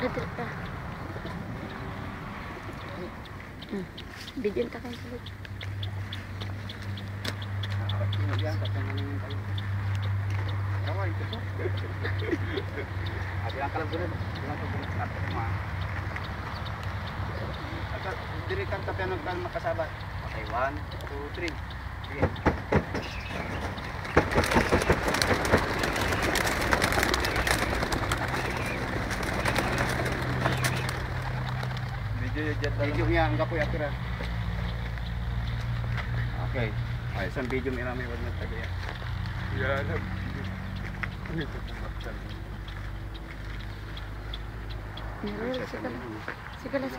Dito. Bigyan ta kayo sulit. Yan, katangan naman tayo. Kaway, ito. Bilang ka lang bunod. Bilang ka bunod. Tapos mga. At dirikan ka piano ka makasabat. Okay, 1, 2, 3. Sige. Video niya, ang kapoy atira. Okay. Ay, isang video may namin wag nagtagaya. Yan. Sige lang.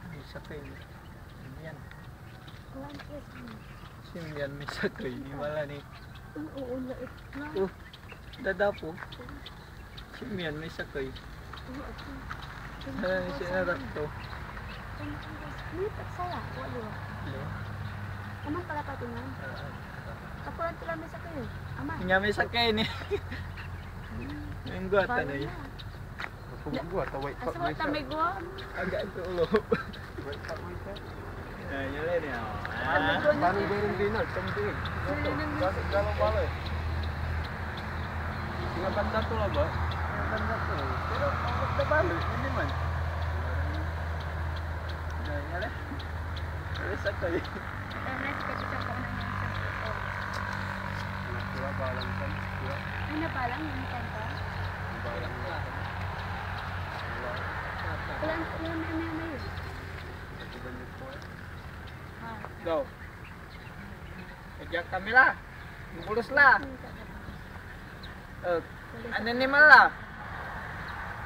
May sakay. Yan. Yan may sakay. Wala ni. Oo, lait na. Dadapo. Yan may sakay. Ano sinarak to? Lipat saya. Walo. Aman pala patingan. Kapulan tulang may sakay. Aman. Nga may sakay ni. Yung guwata na yun. Buat away pa. Asa ta may gwa? Agak ito ulo. Yan lang niya. Paano gawin din na? Tamtiin. Galang bala. Nga banda to lang ba? Banda to. Pero ang dabalo, hindi man. Yan lang. May sakay. Balang kan. Ay, nabalang yung kanta? Balang na. Ilan may yun? Go. Kajak kamera. Bulus lah. Animal lah.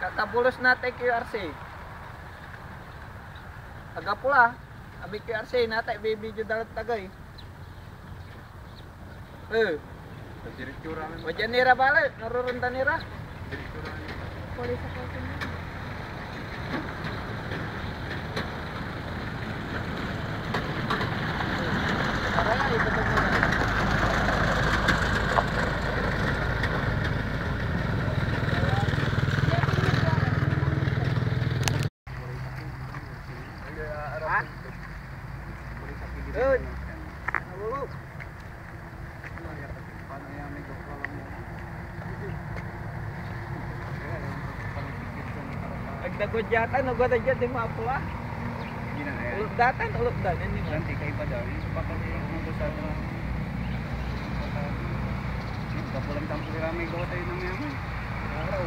Kata bulus natin QRC. Agak pula. Abi QRC natin video dalat tagay. Direktur ramen. Wajan nira balik, narurunta nira. Direktur ramen. Polis ako sa mga. Parang ito to. Good. Nabulog. Nagdagod yata, nagwada dyan, di mapula. Ulap datan, ini nga. Nanti kay iba daw, yung papalit ng gusto sa mga. Kapulang tampuli ramay gawa tayo ng yaman. Araw.